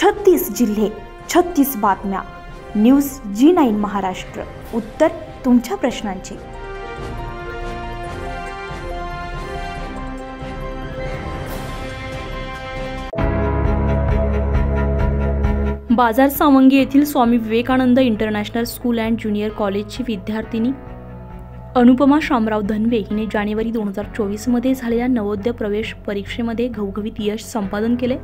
36 जिल्हे, 36 बातम्या. News G9 Maharashtra. उत्तर तुमच्या प्रश्नांची. बाजार सावंगी येथील Swami Vivekanand international school and junior कॉलेजची विद्यार्थिनी अनुपमा शामराव धनवे हिने जानेवारी 2024 मध्ये झालेल्या नवोदय प्रवेश परीक्षेमध्ये घवघवीत यश संपादन केले.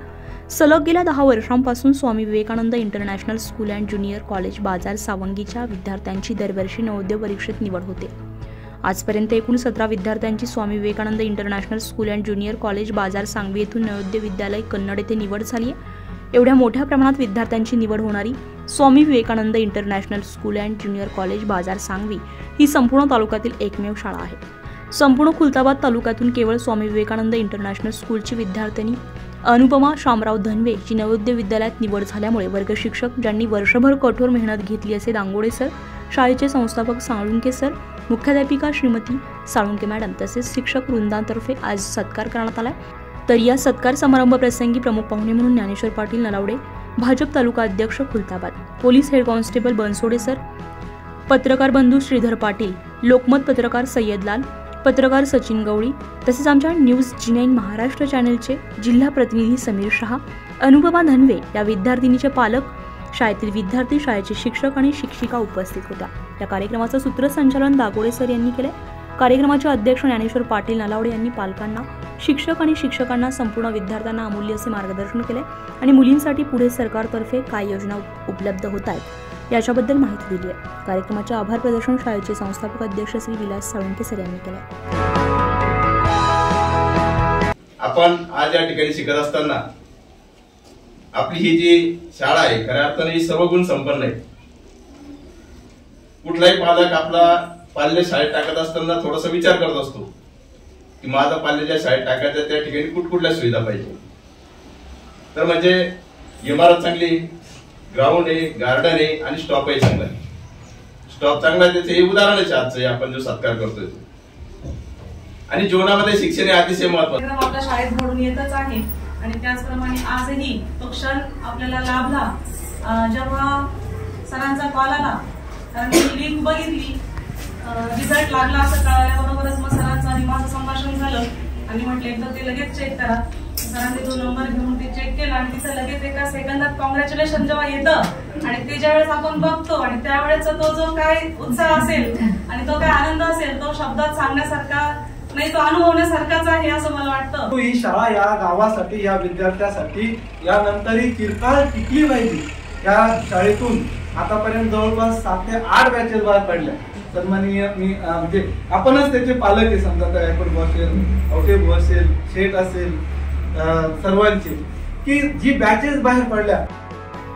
सलग गेल्या 10 वर्षांपासून Swami Vivekanand international school and junior college Bazar सावंगीच्या विद्यार्थ्यांची दरवर्षी नवोदय परीक्षेत निवड होते. आजपर्यंत एकूण 17 विद्यार्थ्यांची Swami Vivekanand international school and junior college Bazar Sangvi येथून नवोदय विद्यालय कन्नड येथे निवड झाली आहे. एवढ्या मोठ्या प्रमाणात विद्यार्थ्यांची निवड होणारी Swami Vivekanand international school and junior college Bazar Sangvi ही संपूर्ण तालुक्यातील एकमेव शाळा आहे. संपूर्ण खुलताबाद तालुक्यातून केवळ स्वामी विवेकानंद इंटरनॅशनल स्कूलची विद्यार्थिनी अनुपमा शामराव धनवे ची नवोदय विद्यालयात निवड झाल्यामुळे वर्ग शिक्षक ज्यांनी वर्षभर कठोर मेहनत घेतली असे दांगोडे सर, शाळेचे संस्थापक साळुंके सर, मुख्याध्यापिका श्रीमती साळुंके मॅडम तसेच शिक्षक वृंदातर्फे आज सत्कार करण्यात आला. तर या सत्कार समारंभ प्रसंगी प्रमुख पाहुणे म्हणून ज्ञानेश्वर पाटील नलावडे, भाजप तालुका अध्यक्ष Khultabad, police head constable Bansode sir, पत्रकार बंधू श्रीधर पाटील, लोकमत पत्रकार सय्यद लाल, पत्रकार सचिन गवळी तसेच आमच्या न्यूज G9 महाराष्ट्र चॅनलचे जिल्हा प्रतिनिधी समीर शहा, अनुपमा धनवे या विद्यार्थिनीचे पालक, शाळेतील विद्यार्थी, शाळेचे शिक्षक आणि शिक्षिका उपस्थित होत्या. या कार्यक्रमाचं सूत्रसंचालन दागोडे सर यांनी केले. कार्यक्रमाचे अध्यक्ष ज्ञानेश्वर पाटील नलावडे यांनी पालकांना, शिक्षक आणि शिक्षकांना, संपूर्ण विद्यार्थ्यांना अमूल्य असे मार्गदर्शन केले आणि मुलींसाठी पुढे सरकारतर्फे काय योजना उपलब्ध होत आहेत याच्याबद्दल माहिती दिली आहे. कार्यक्रमाचे आभार प्रदर्शन शाळेचे संस्थापक अध्यक्ष श्री विलास साळुंके सर यांनी केले. आपण आज या ठिकाणी शिकत असताना आपली ही जी शाळा आहे खऱ्या अर्थाने ही सर्व गुण संपन्न आहे. कुठलाही पालक आपला पाल्य शाळेत टाकत असताना थोडासा विचार करत असतो की माझा पाल्य ज्या शाळेत टाकायचं त्या ठिकाणी कुठकुठल्या सुविधा पाहिजे. तर म्हणजे इमारत चांगली, ग्राउंड आहे, गार्डन आहे आणि स्टॉप आहे चांगला. स्टॉप चांगला त्याचं हे उदाहरणच आजचं आपण जो सत्कार करतोय. आणि जीवनामध्ये शिक्षण हे अतिशय महत्त्वाचं आपल्या शाळेत घडून येतच आहे. आणि त्याचप्रमाणे आजही तो क्षण आपल्याला लाभला जेव्हा सरांचा कॉल आला. कारण मी लिंक बघितली, रिझल्ट लागला असं कळाल्याबरोबरच मग सरांचं आणि माझं संभाषण झालं आणि म्हटलं एकदा ते लगेच चेक करा. सरांनी तो नंबर घेऊन ते चेक केला आणि तिथं लगेच एका सेकंदात कॉंग्रॅच्युलेशन जेव्हा येतं आणि ते ज्यावेळेस आपण बघतो आणि त्यावेळेचा तो जो काय उत्साह असेल आणि तो काय आनंद असेल तो शब्दात सांगण्यासारखा नाही, तो अनुभवण्यासारखाच आहे असं मला वाटतं. ही शाळा या गावासाठी, या विद्यार्थ्यासाठी यानंतरही चिरकाल टिकली पाहिजे. या शाळेतून आतापर्यंत जवळपास 7 ते 8 बॅचेस बाहेर पडल्या. सन्माननीय मी म्हणजे आपणच त्याचे पालक आहे. समजा गायकवाड असेल, अवटे भाऊ असेल, शेठ असेल, सर्वांचे की जी बॅचेस बाहेर पडल्या.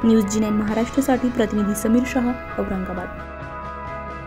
न्यूज G9 महाराष्ट्रासाठी प्रतिनिधी समीर शहा, औरंगाबाद.